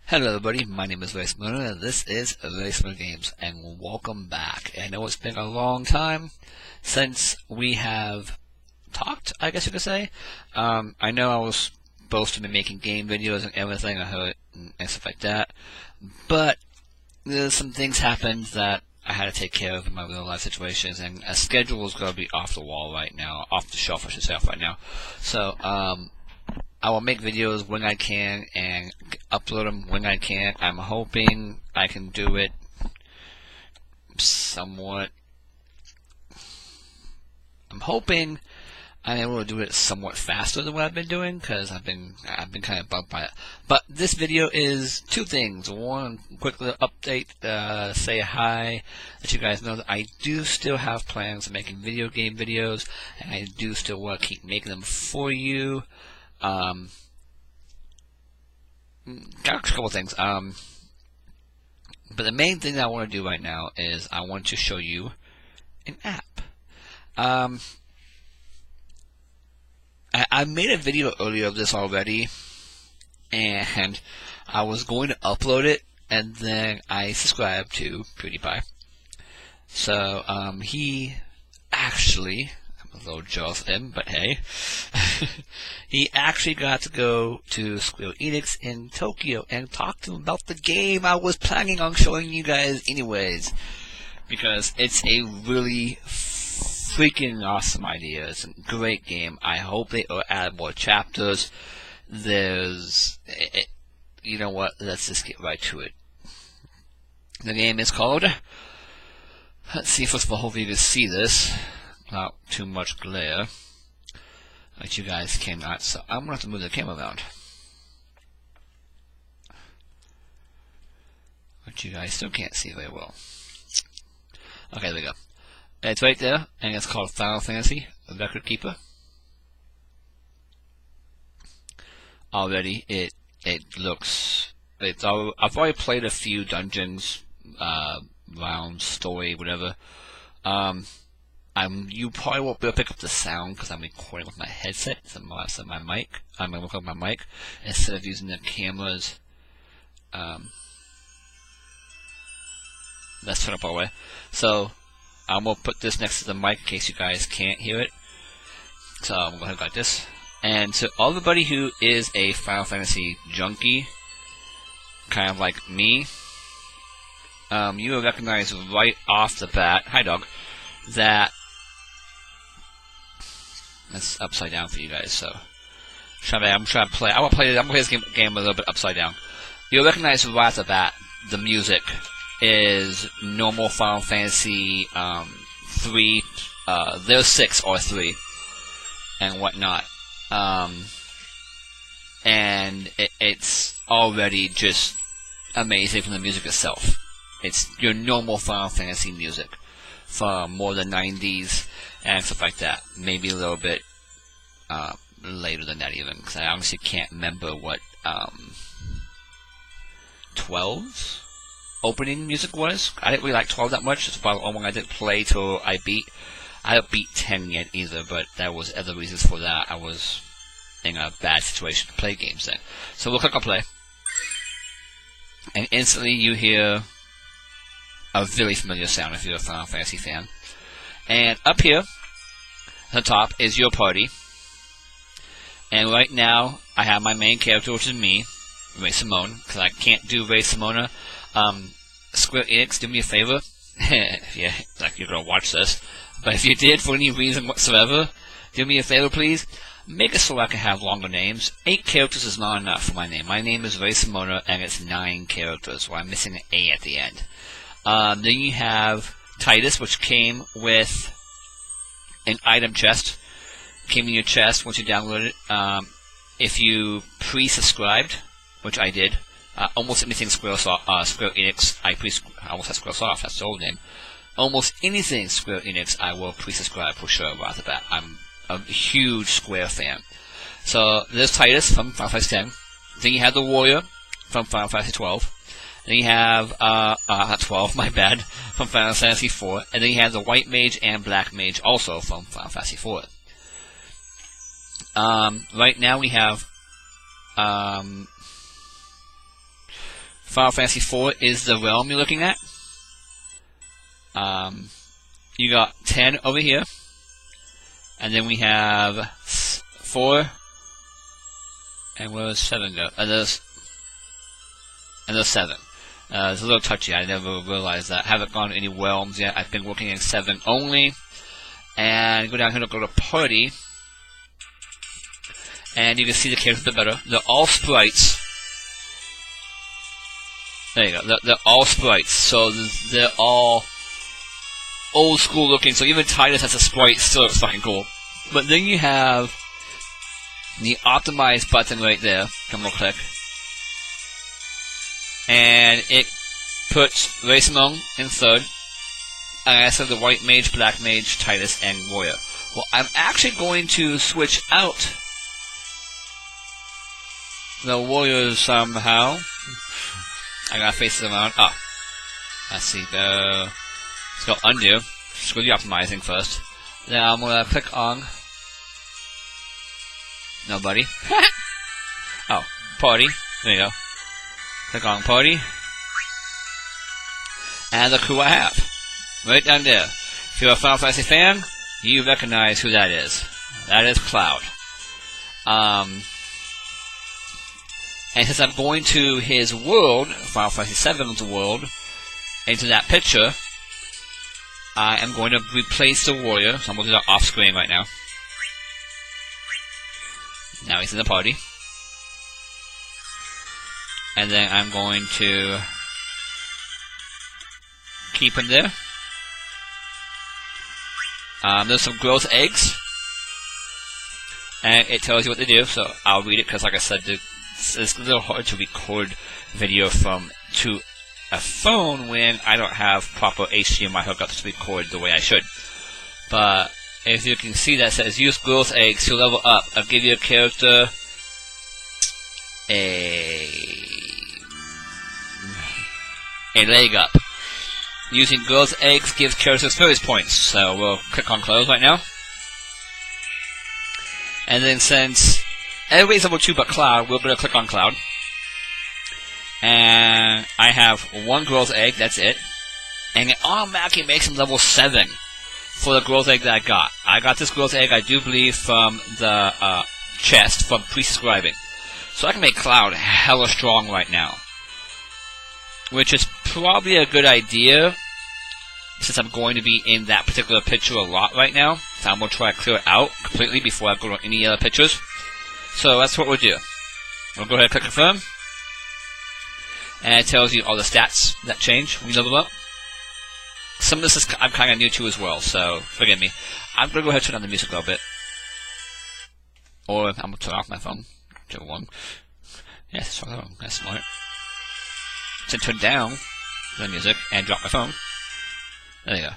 Hello everybody, my name is Raysomona and this is Raysomona Games and welcome back. I know it's been a long time since we have talked, I guess you could say. I know I was supposed to be making game videos and everything, I heard and stuff like that, but some things happened that I had to take care of in my real life situations, and a schedule is going to be off the wall right now, off the shelf I should say, right now. So, I will make videos when I can and upload them when I can. I'm hoping I can do it somewhat. I'm hoping I'm able to do it somewhat faster than what I've been doing, because I've been kind of bugged by it. But this video is two things. One, quick little update, say hi, let you guys know that I do still have plans of making video game videos, and I do still want to keep making them for you. Got a couple of things. But the main thing that I want to do right now is I want to show you an app. I made a video earlier of this already, and I was going to upload it, and then I subscribed to PewDiePie. So, he actually, I'm a little jealous of him, but hey, he actually got to go to Square Enix in Tokyo and talk to him about the game I was planning on showing you guys anyways, because it's a really freaking awesome idea. It's a great game. I hope they add more chapters. You know what, let's just get right to it. The game is called, let's see, first of all, hopefully you can see this without too much glare, which you guys cannot, so I'm going to have to move the camera around, which you guys still can't see very well. Okay, there we go. It's right there, and it's called Final Fantasy Record Keeper. Already, it looks, I've already played a few dungeons, rounds, story, whatever. You probably won't be able to pick up the sound because I'm recording with my headset, so my mic. I'm going to record my mic instead of using the cameras. Let's turn up all the way. So, I'm going to put this next to the mic in case you guys can't hear it. So, I'm going to go like this. And so, everybody who is a Final Fantasy junkie, kind of like me, you will recognize right off the bat, hi dog, that that's upside down for you guys. So I'm trying to play. I'm gonna play this game a little bit upside down. You'll recognize right off the bat the music is normal Final Fantasy 3. There's 6 or 3 and whatnot. And it's already just amazing from the music itself. It's your normal Final Fantasy music from more than 90s and stuff like that. Maybe a little bit later than that even, because I honestly can't remember what 12's opening music was. I didn't really like 12 that much. It's about the only one I didn't play till I beat. I haven't beat 10 yet either, but there was other reasons for that. I was in a bad situation to play games then. So we'll click on play, and instantly you hear a very familiar sound if you're a Final Fantasy fan. And up here, at the top, is your party. And right now, I have my main character, which is me, Raysomona, because I can't do Raysomona. Square Enix, do me a favor. Yeah, like you're going to watch this. But if you did, for any reason whatsoever, do me a favor, please. Make it so I can have longer names. 8 characters is not enough for my name. My name is Raysomona, and it's 9 characters, so I'm missing an A at the end. Then you have Titus, which came with an item chest. Came in your chest once you downloaded it. If you pre-subscribed, which I did, almost anything Square Enix, I almost had Squaresoft, that's the old name. Almost anything Square Enix, I will pre-subscribe for sure right off the bat. I'm a huge Square fan. So there's Titus from Final Fantasy X. Then you have the Warrior from Final Fantasy 12. Then you have, not 12, my bad, from Final Fantasy 4. And then you have the White Mage and Black Mage also from Final Fantasy 4. Right now we have, Final Fantasy IV is the realm you're looking at. You got 10 over here. And then we have 4. And where does 7 go? And there's 7. It's a little touchy. I never realized that. Haven't gone to any realms yet. I've been working in 7 only. And go down here to go to Party. And you can see the characters a bit better. They're all sprites. There you go. They're all sprites. So they're all old school looking. So even Titus as a sprite still looks fucking cool. But then you have the optimize button right there. Come on, click. And it puts Raysomona in third. And I said the white mage, black mage, Titus, and warrior. Well, I'm actually going to switch out the warriors somehow. I gotta face them around. Ah. Let's see. Let's go undo. Screw the optimizing first. Then I'm gonna click on nobody. Oh, party. There you go. Click on party. And the crew I have. Right down there. If you're a Final Fantasy fan, you recognize who that is. That is Cloud. And since I'm going to his world, Final Fantasy VII's world, into that picture, I am going to replace the warrior. So I'm going to do that off screen right now. Now he's in the party. And then I'm going to keep him there. There's some growth eggs. And it tells you what to do, so I'll read it because, like I said, it's a little hard to record video to a phone when I don't have proper HDMI hookups to record the way I should. But if you can see that says use growth eggs to level up, I'll give your character a leg up. Using growth eggs gives characters experience points. So we'll click on close right now. And then since everybody's level 2 but Cloud, we're going to click on Cloud. And I have 1 growth egg, that's it. And it automatically makes him level 7 for the growth egg that I got. I got this growth egg, I do believe, from the chest from prescribing. So I can make Cloud hella strong right now. Which is probably a good idea, since I'm going to be in that particular picture a lot right now. So I'm going to try to clear it out completely before I go to any other pictures. So that's what we'll do. We'll go ahead and click confirm. And it tells you all the stats that change when you level up. Some of this I'm kind of new to as well, so forgive me. I'm going to go ahead and turn on the music a little bit. Or I'm going to turn off my phone. Whichever one. Yes, that's smart. To turn down the music and drop my phone. There you go.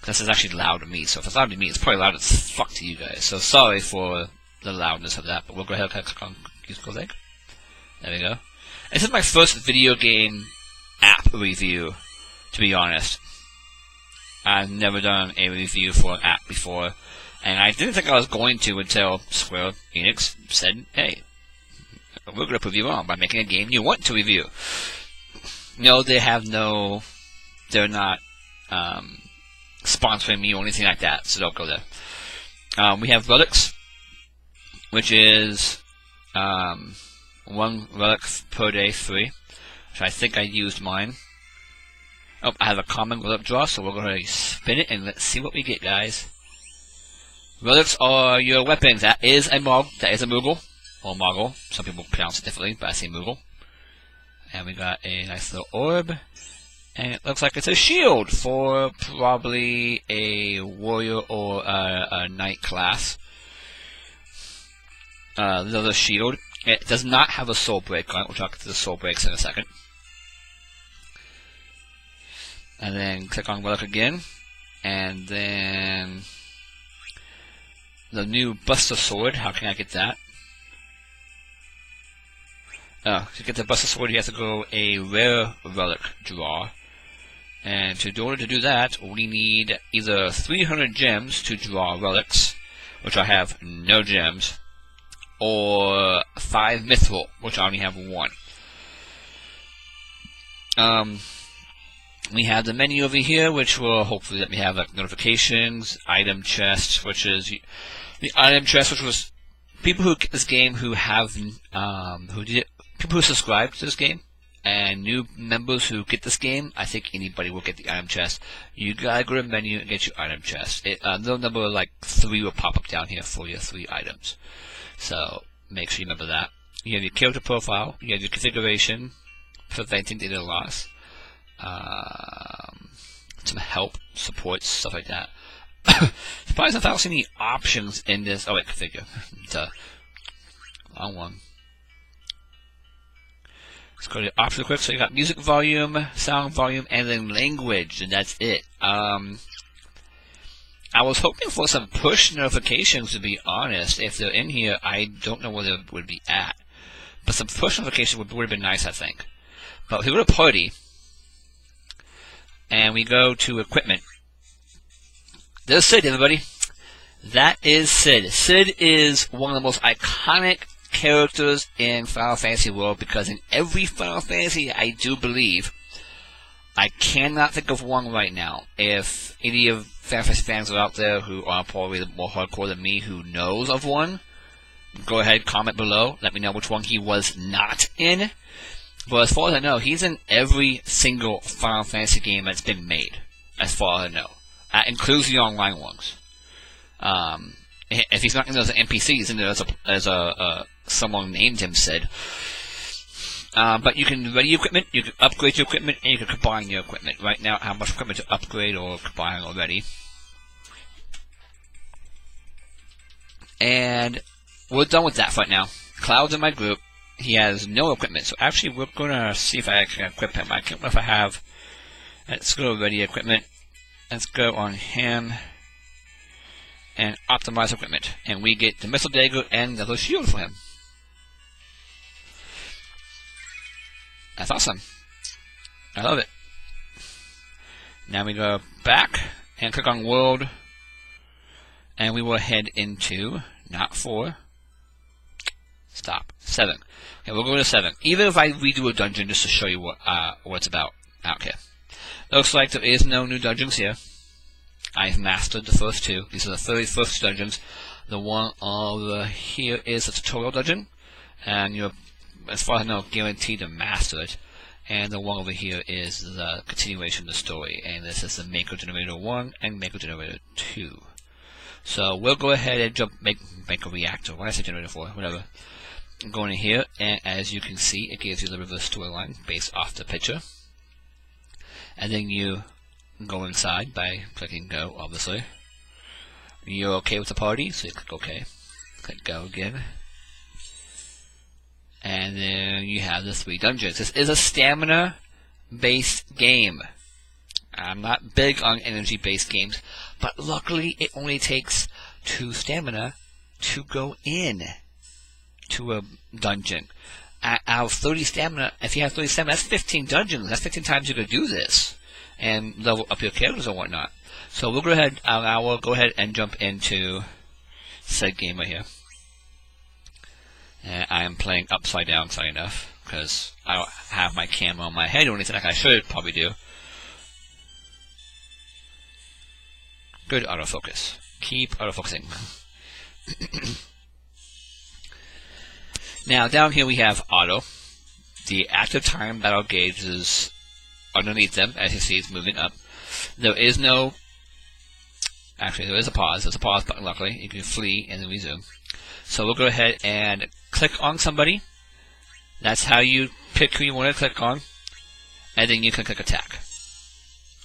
This is actually loud to me, so if it's loud to me, it's probably loud as fuck to you guys. So sorry for the loudness of that, but we'll go ahead and click on use growth egg. There we go. This is my first video game app review, to be honest. I've never done a review for an app before, and I didn't think I was going to until Square Enix said, hey, we're going to prove you wrong by making a game you want to review. No, they're not sponsoring me or anything like that, so don't go there. We have relics, which is 1 relic per day free, which I think I used mine. Oh, I have a common relic draw, so we'll go ahead and spin it and let's see what we get, guys. Relics are your weapons. That is a Moogle, or Moggle. Some people pronounce it differently, but I say Moogle. And we got a nice little orb. And it looks like it's a shield for probably a warrior or a knight class. The shield. It does not have a soul break on it. We'll talk to the soul breaks in a second. And then click on relic again. And then the new Buster Sword. How can I get that? To get the Buster Sword, you have to go a rare relic draw. And in order to do that, we need either 300 gems to draw relics, which I have no gems, or 5 mithril, which I only have 1. We have the menu over here, which will hopefully let me have like notifications, item chests, which is the item chest, which was people who get this game who have people who subscribe to this game, and new members who get this game. I think anybody will get the item chest. You gotta go to the menu and get your item chest. The number like 3 will pop up down here for your 3 items. So make sure you remember that. You have your character profile. You have your configuration, preventing data loss. Some help, support, stuff like that. Surprised if I don't see any options in this. Oh wait, configure. Wrong one. Let's go to the options quick. So you got music volume, sound volume, and then language, and that's it. I was hoping for some push notifications, to be honest. If they're in here, I don't know where they would be at. But some push notifications would have been nice, I think. But if we go to party, and we go to equipment, there's Sid, everybody. That is Sid. Sid is one of the most iconic characters in Final Fantasy world, because in every Final Fantasy, I do believe, I cannot think of one right now. If any of Final Fantasy fans are out there who are probably more hardcore than me who knows of one, go ahead, comment below. Let me know which one he was not in. But as far as I know, he's in every single Final Fantasy game that's been made, as far as I know. That includes the online ones. If he's not in those NPCs, he's in there as someone named him Sid. But you can ready your equipment, you can upgrade your equipment, and you can combine your equipment. Right now, how much equipment to upgrade or combine already. And we're done with that right now. Cloud's in my group. He has no equipment, so actually we're going to see if I can equip him. I can't know if I have. Let's go to ready equipment. Let's go on him and optimize equipment. And we get the missile dagger and the shield for him. That's awesome. I love it. Now we go back and click on world. And we will head into, not 4. Stop. 7. Okay, we'll go to 7. Even if I redo a dungeon just to show you what it's about. Okay. Looks like there is no new dungeons here. I've mastered the first 2. These are the 31st dungeons. The one over here is a tutorial dungeon. And you're, as far as I know, guaranteed to master it. And the one over here is the continuation of the story. And this is the Maker Generator 1 and Maker Generator 2. So we'll go ahead and make a reactor. What did I say generator for? Whatever. Go in here, and as you can see, it gives you the reverse storyline based off the picture. And then you go inside by clicking go, obviously. You're okay with the party, so you click OK. Click go again. And then you have the 3 dungeons. This is a stamina-based game. I'm not big on energy-based games, but luckily it only takes 2 stamina to go in to a dungeon. Out of 30 stamina, if you have 30 stamina, that's 15 dungeons. That's 15 times you could do this and level up your characters and whatnot. So we'll go ahead. I will go ahead and jump into said game right here. And I am playing upside down, sorry enough, because I don't have my camera on my head or anything like I should probably do. Good autofocus. Keep autofocusing. Now, down here we have auto. The active time battle gauge is underneath them. As you see, it's moving up. There is no... Actually, there is a pause. There's a pause button, luckily. You can flee and then resume. So we'll go ahead and click on somebody. That's how you pick who you want to click on. And then you can click attack.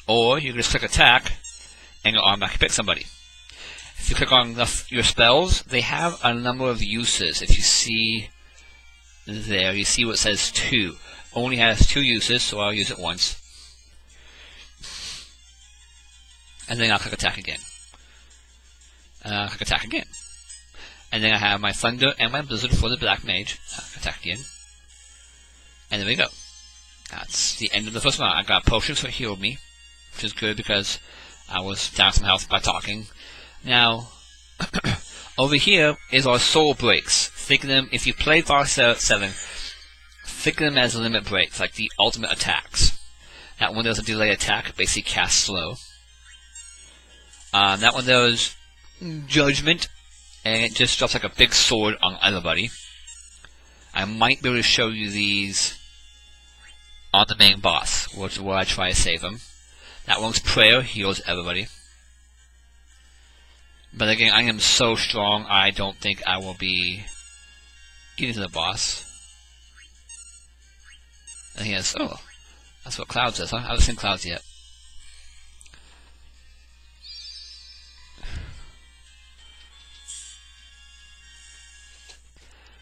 Or you can just click attack and you'll automatically pick somebody. If you click on your spells, they have a number of uses. If you see there, you see what says 2. Only has 2 uses, so I'll use it once. And then I'll click attack again. Click attack again. And then I have my thunder and my blizzard for the black mage. Attack again. And there we go. That's the end of the first round. I got potions that healed me, which is good because I was down some health by talking. Now, over here is our soul breaks. Think of them, if you play Final 7, think of them as limit breaks, like the ultimate attacks. That one, there's a delay attack, basically cast slow. That one, there's Judgment, and it just drops like a big sword on everybody. I might be able to show you these on the main boss, which is where I try to save him. That one's Prayer, heals everybody. But again, I am so strong, I don't think I will be getting to the boss. And he has, oh, that's what Clouds is, huh? I haven't seen Clouds yet.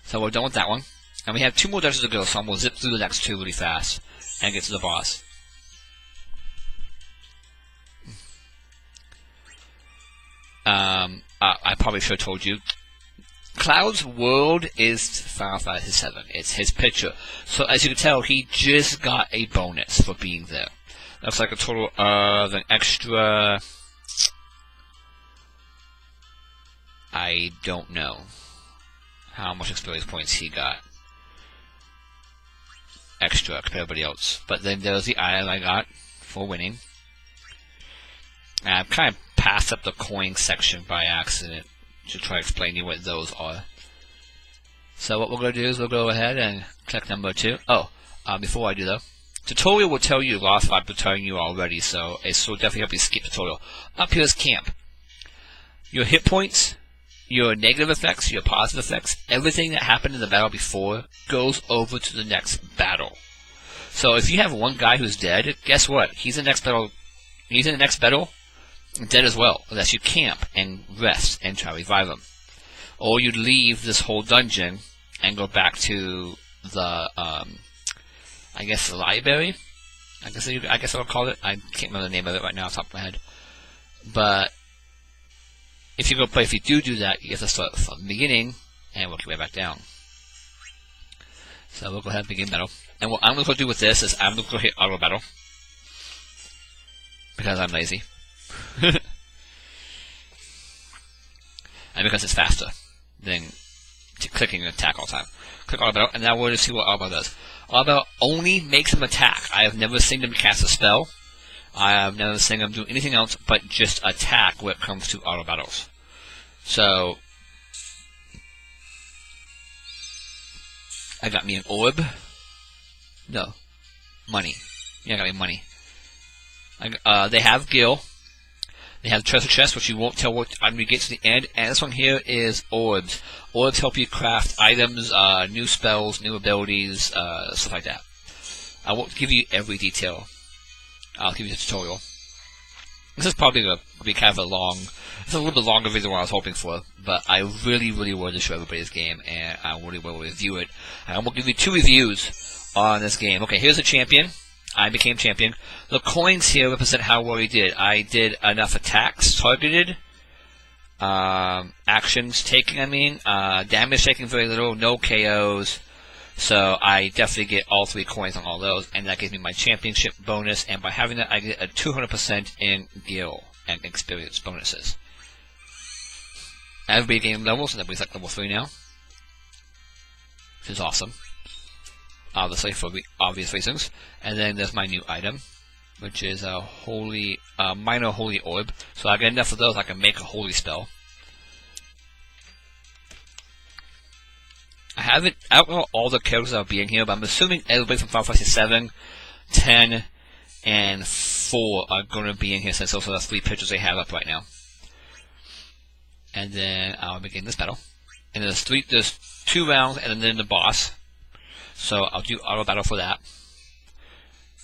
So we're done with that one. And we have 2 more dungeons to go, so I'm going to zip through the next 2 really fast and get to the boss. I probably should have told you. Cloud's world is Final Fantasy VII. It's his picture. So as you can tell, he just got a bonus for being there. That's like a total of an extra... I don't know how much experience points he got extra compared to everybody else. But then there's the item I got for winning. And I've kind of passed up the coin section by accident to try to explain to you what those are. So what we're going to do is we'll go ahead and click number 2. Before I do though, tutorial will tell you a lot of I've been telling you already, so it will definitely help you skip tutorial. Up here is camp. Your hit points, your negative effects, your positive effects, everything that happened in the battle before goes over to the next battle. So if you have one guy who's dead, guess what? He's in the next battle, dead as well, unless you camp and rest and try to revive him. Or you'd leave this whole dungeon and go back to the, I guess the library? I guess I'll call it. I can't remember the name of it right now off the top of my head. But if you do that, you have to start from the beginning and work your way back down. So we'll go ahead and begin battle. And what I'm going to do with this is I'm going to go hit auto battle. Because I'm lazy. And because it's faster than clicking an attack all the time. Click auto battle, and now we're going to see what auto battle does. Auto battle only makes him attack. I have never seen him cast a spell. I have never seen him do anything else but just attack when it comes to auto battles. So I got me an orb. No. Money. Yeah, I got me money. They have Gil. They have treasure chest, which you won't tell what when we get to the end. And this one here is orbs. Orbs help you craft items, new spells, new abilities, stuff like that. I won't give you every detail. I'll give you a tutorial. This is probably going to be kind of it's a little bit longer video than what I was hoping for, but I really, really wanted to show everybody this game, and I really will review it. And I'm going to give you 2 reviews on this game. Okay, here's a champion. I became champion. The coins here represent how well he did. I did enough attacks targeted, actions taken, damage taken very little, no KOs. So I definitely get all 3 coins on all those, and that gives me my championship bonus, and by having that I get a 200% in Gil and experience bonuses. Everybody gained levels, and everybody's like level 3 now. Which is awesome. Obviously, for obvious reasons. And then there's my new item, which is a minor holy orb. So I get enough of those I can make a holy spell. I don't know all the characters that will be in here, but I'm assuming everybody from Final Fantasy 7, 10, and 4 are going to be in here, since those are the 3 pictures they have up right now. And then I'll begin this battle. And there's 2 rounds, and then the boss. So I'll do auto battle for that.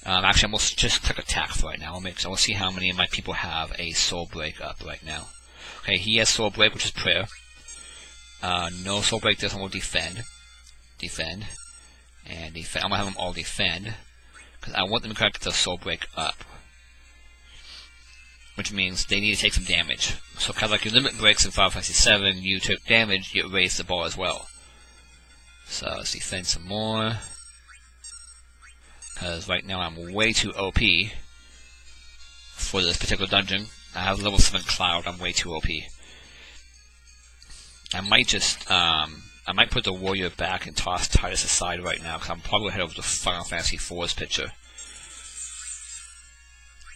Actually, I'm going to just click attack for right now. We'll see how many of my people have a soul break up right now. Okay, he has soul break, which is prayer. No soul break. This one will defend, and defend. I'm gonna have them all defend because I want them to get the soul break up, which means they need to take some damage. So kind of like your limit breaks in Final Fantasy 7, you took damage, you raise the bar as well. So let's defend some more. Because right now I'm way too OP for this particular dungeon. I have level 7 Cloud, I'm way too OP. I might just, I might put the warrior back and toss Titus aside right now, because I'm probably going to head over to Final Fantasy IV's picture.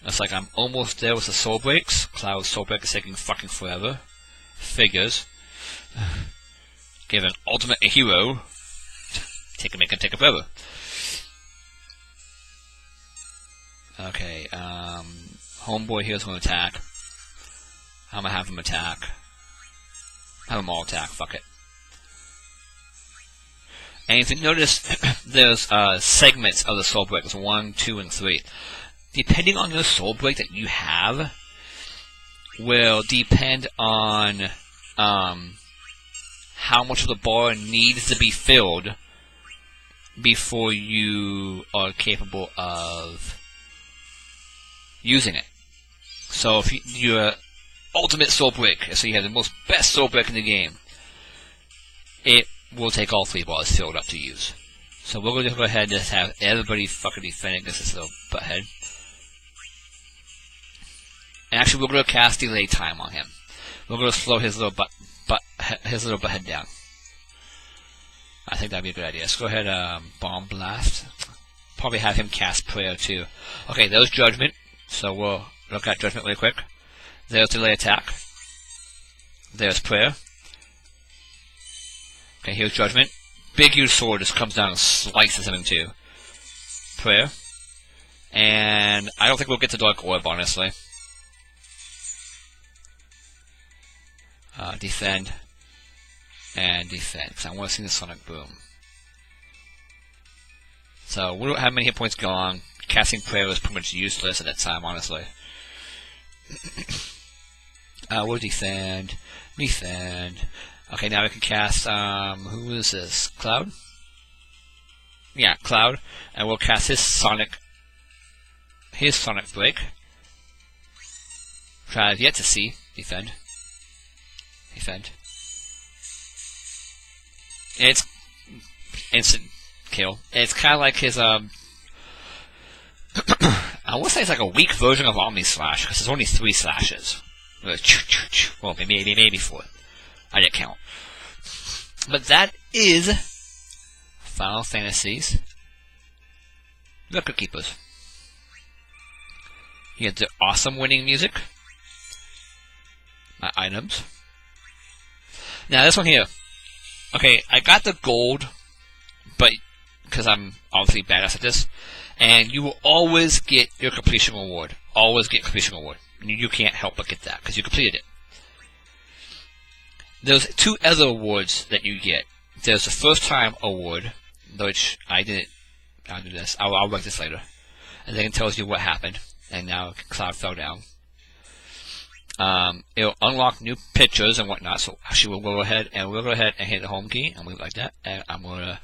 It's like I'm almost there with the soul breaks. Cloud's soul break is taking fucking forever. Figures. Give an ultimate hero. Make him take it forever. Okay, homeboy here's gonna attack. I'm gonna have him attack. Have them all attack, fuck it. And if you notice, there's segments of the soul break. There's 1, 2, and 3. Depending on your soul break that you have, will depend on how much of the bar needs to be filled before you are capable of using it. So if your ultimate soul break, so you have the most best soul break in the game, it will take all 3 bars filled up to use. So we're going to go ahead and just have everybody fucking defend against this little butthead. And actually, we're going to cast delay time on him. We're going to slow his little butthead down. I think that'd be a good idea. Let's go ahead, bomb blast. Probably have him cast prayer too. Okay, there's judgment. So we'll look at judgment really quick. There's delay attack. There's prayer. Okay, here's judgment. Big huge sword just comes down and slices him in two. Prayer. And I don't think we'll get to Dark Orb, honestly. Defend. And defend, because I want to see the Sonic Boom. So, we don't have many hit points gone. Casting Prayer was pretty much useless at that time, honestly. We'll defend. Defend. Okay, now we can cast, who is this? Cloud? Yeah, Cloud. And we'll cast his Sonic Break. Try yet to see. Defend. Defend. It's instant kill. It's kind of like his, I would say it's like a weak version of Omni Slash, because there's only 3 slashes. Well, maybe 4. I didn't count. But that is Final Fantasy's Record Keepers. You get the awesome winning music. My items. Now this one here. Okay, I got the gold, but because I'm obviously badass at this, and you will always get your completion reward. Always get completion reward. You can't help but get that because you completed it. There's 2 other awards that you get. There's the first time award, which I didn't. I'll do this. I'll write this later, and then it tells you what happened. And now Cloud fell down. It'll unlock new pictures and whatnot. So actually, we'll go ahead and hit the home key, and we like that. And I'm gonna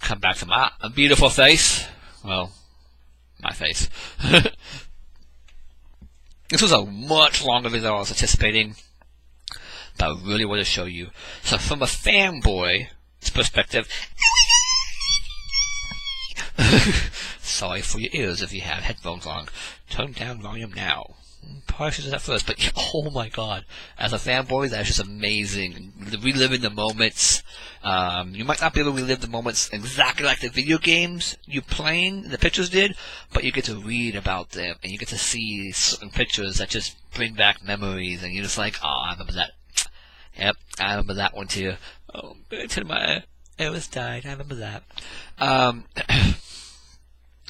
come back to my beautiful face. Well, my face. This was a much longer video than I was anticipating, but I really want to show you. So from a fanboy's perspective, sorry for your ears if you have headphones on. Turn down volume now. Probably should do that first, but oh my god. As a fanboy, that's just amazing. Reliving the moments. You might not be able to relive the moments exactly like the video games you playing, the pictures did, but you get to read about them, and you get to see certain pictures that just bring back memories, and you're just like, oh, I remember that. Yep, I remember that one too. Oh, my Eris died, I remember that.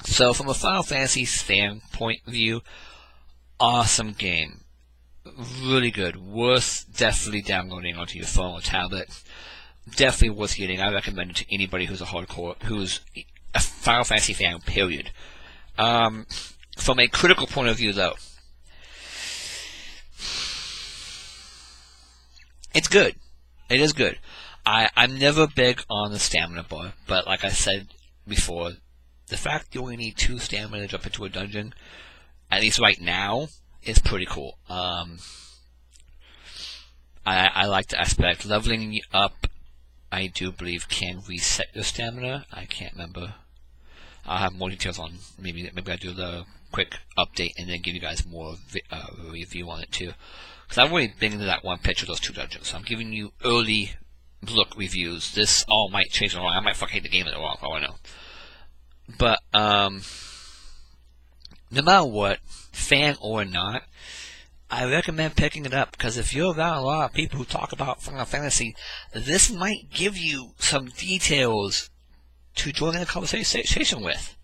So from a Final Fantasy standpoint view, awesome game. Really good. Worth definitely downloading onto your phone or tablet. Definitely worth getting. I recommend it to anybody who's a Final Fantasy fan, period. From a critical point of view, though, it's good. It is good. I'm never big on the stamina bar, but like I said before, the fact you only need 2 stamina to jump into a dungeon, at least right now, is pretty cool. I like the aspect. Leveling up, I do believe, can reset your stamina. I can't remember. I'll have more details on, maybe I'll do the quick update and then give you guys more review on it too. Because I've already been into that one pitch of those 2 dungeons, so I'm giving you early look reviews. This all might change along. I might fucking hate the game at all, for all I know. But, no matter what, fan or not, I recommend picking it up, because if you're around a lot of people who talk about Final Fantasy, this might give you some details to join in a conversation with.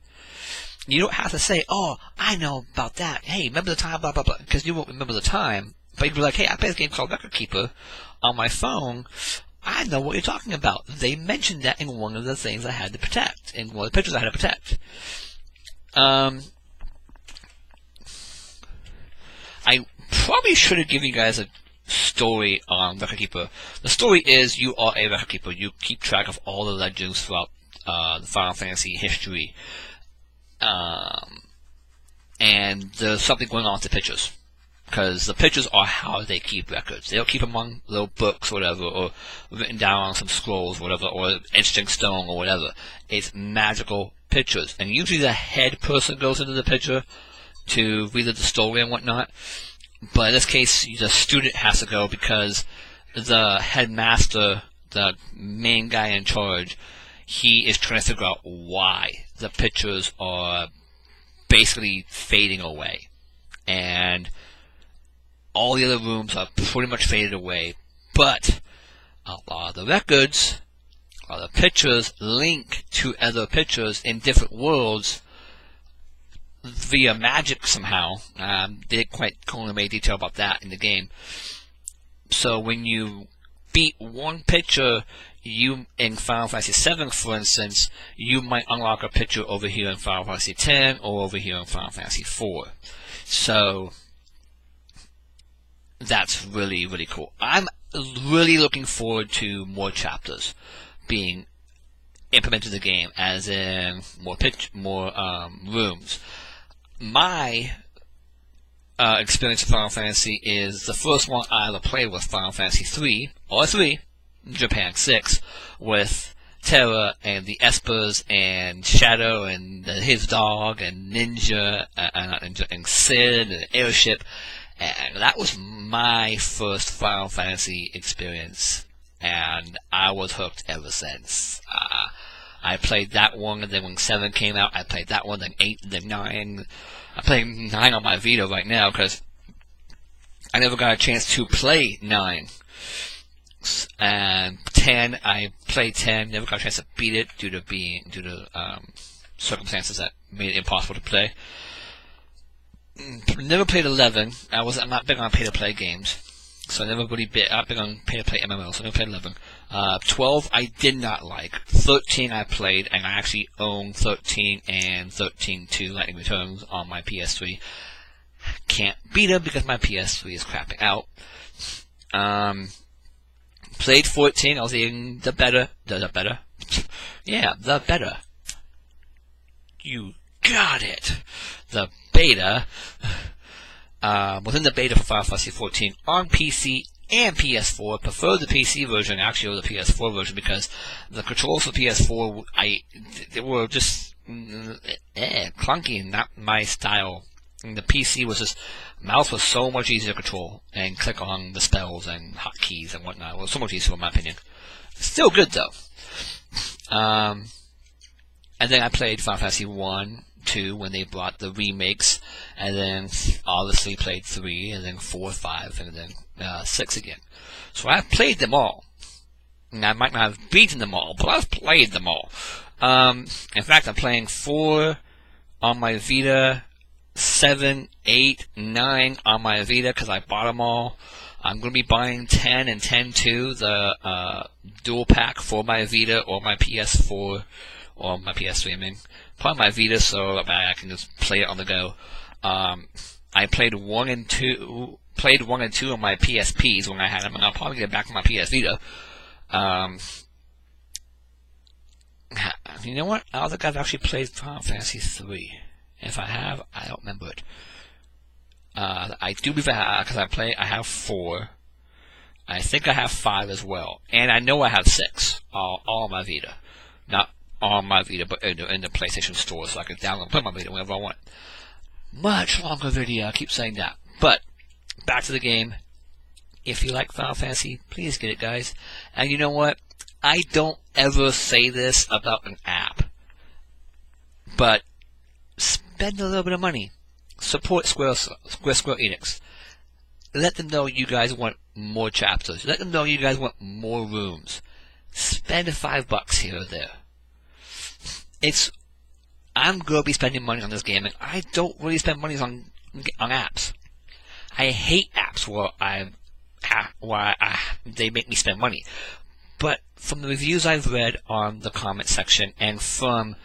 You don't have to say, oh, I know about that. Hey, remember the time, blah, blah, blah, because you won't remember the time. But you can be like, hey, I played this game called Record Keeper on my phone. I know what you're talking about. They mentioned that in one of the things I had to protect, in one of the pictures I had to protect. I probably should have given you guys a story on Record Keeper. The story is you are a Record Keeper. You keep track of all the legends throughout the Final Fantasy history. And there's something going on with the pictures. Because the pictures are how they keep records. They don't keep them on little books or whatever, or written down on some scrolls or whatever, or etched in stone or whatever. It's magical pictures. And usually the head person goes into the picture to read the story and whatnot. But in this case, the student has to go, because the headmaster, the main guy in charge, he is trying to figure out why the pictures are basically fading away. And all the other rooms are pretty much faded away, but a lot of the records, a lot of the pictures link to other pictures in different worlds via magic somehow. They didn't quite go into detail about that in the game. So when you beat one picture, you in Final Fantasy VII, for instance, you might unlock a picture over here in Final Fantasy X or over here in Final Fantasy IV. So that's really, really cool. I'm really looking forward to more chapters being implemented in the game, as in more rooms. My experience with Final Fantasy is the first one I ever played was Final Fantasy 3, or 3, Japan 6, with Terra and the Espers and Shadow and his dog and Ninja, and Sid and the airship. And that was my first Final Fantasy experience, and I was hooked ever since. I played that one, and then when 7 came out, I played that one, then 8, then 9. I'm playing 9 on my Vita right now, because I never got a chance to play 9. And 10, I played 10, never got a chance to beat it due to circumstances that made it impossible to play. Never played 11. I'm not big on pay-to-play games, so I never really not big on pay-to-play MMOs, so I never played 11. 12 I did not like. 13 I played, and I actually own 13 and 13-2 Lightning Returns on my PS3. Can't beat them because my PS3 is crapping out. Played 14. I was in the beta. Yeah, the beta. You got it. The beta. Was in the beta for Final Fantasy 14 on PC and PS4. Prefer the PC version actually over the PS4 version, because the controls for PS4 they were just clunky and not my style. And the PC was just, mouse was so much easier to control and click on the spells and hotkeys and whatnot. It was so much easier in my opinion. Still good though. And then I played Final Fantasy 1, 2 when they brought the remakes, and then obviously played 3, and then 4, 5, and then 6 again. So I've played them all. And I might not have beaten them all, but I've played them all. In fact, I'm playing 4 on my Vita, 7, 8, 9 on my Vita because I bought them all. I'm going to be buying 10 and 10-2, the dual pack for my Vita or my PS4 or my PS3, I mean. Probably my Vita, so I can just play it on the go. I played 1 and 2 on my PSPs when I had them, and I'll probably get back on my PS Vita. You know what? I don't think I've actually played Final Fantasy 3. If I have, I don't remember it. I do believe I have, because I have 4. I think I have 5 as well. And I know I have 6, all on my Vita. Not on my Vita, but in the PlayStation Store, so I can download and put my Vita whenever I want. Much longer video, I keep saying that. But, back to the game. If you like Final Fantasy, please get it, guys. And you know what? I don't ever say this about an app. But, spend a little bit of money. support Square Enix. Let them know you guys want more chapters. Let them know you guys want more rooms. Spend $5 here or there. I'm going to be spending money on this game, and I don't really spend money on apps. I hate apps where they make me spend money. But from the reviews I've read on the comment section, and from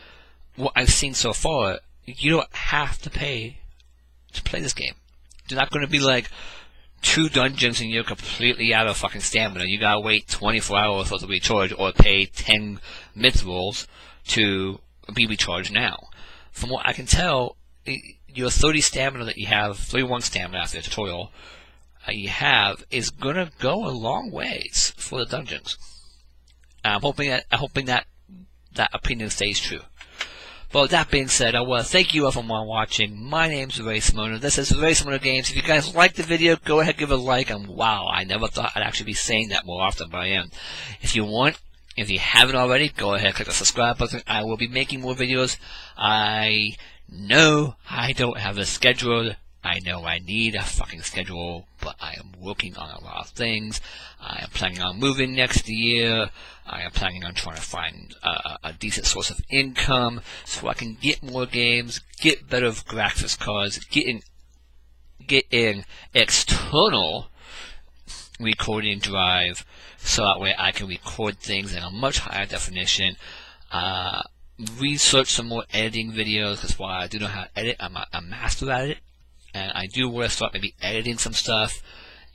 what I've seen so far, you don't have to pay to play this game. They're not going to be like 2 dungeons and you're completely out of fucking stamina. You gotta wait 24 hours for it to recharge, or pay 10 mythrils to be recharged now. From what I can tell, your 30 stamina that you have, 31 stamina after the tutorial you have, is gonna go a long ways for the dungeons. I'm hoping that opinion stays true. But with that being said, I want to thank you all for watching. My name's Raysomona. This is Raysomona Games. If you guys liked the video, go ahead and give it a like. And wow, I never thought I'd actually be saying that more often, but I am. If you haven't already, go ahead and click the subscribe button. I will be making more videos. I know I don't have a schedule. I know I need a fucking schedule, but I am working on a lot of things. I am planning on moving next year. I am planning on trying to find a decent source of income so I can get more games, get better graphics cards, get in external recording drive, so that way I can record things in a much higher definition. Research some more editing videos, because while I do know how to edit, I'm a master at it. And I do want to start maybe editing some stuff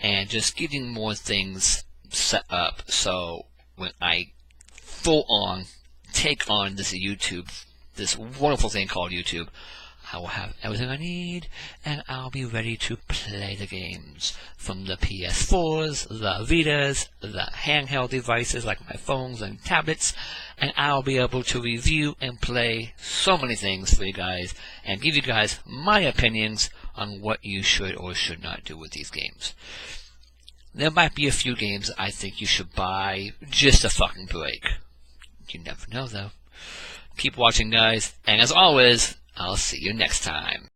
and just getting more things set up, so when I full on take on this wonderful thing called YouTube, I will have everything I need, and I'll be ready to play the games from the PS4s, the Vitas, the handheld devices like my phones and tablets, and I'll be able to review and play so many things for you guys and give you guys my opinions on what you should or should not do with these games. There might be a few games I think you should buy just a fucking break. You never know, though. Keep watching, guys, and as always, I'll see you next time.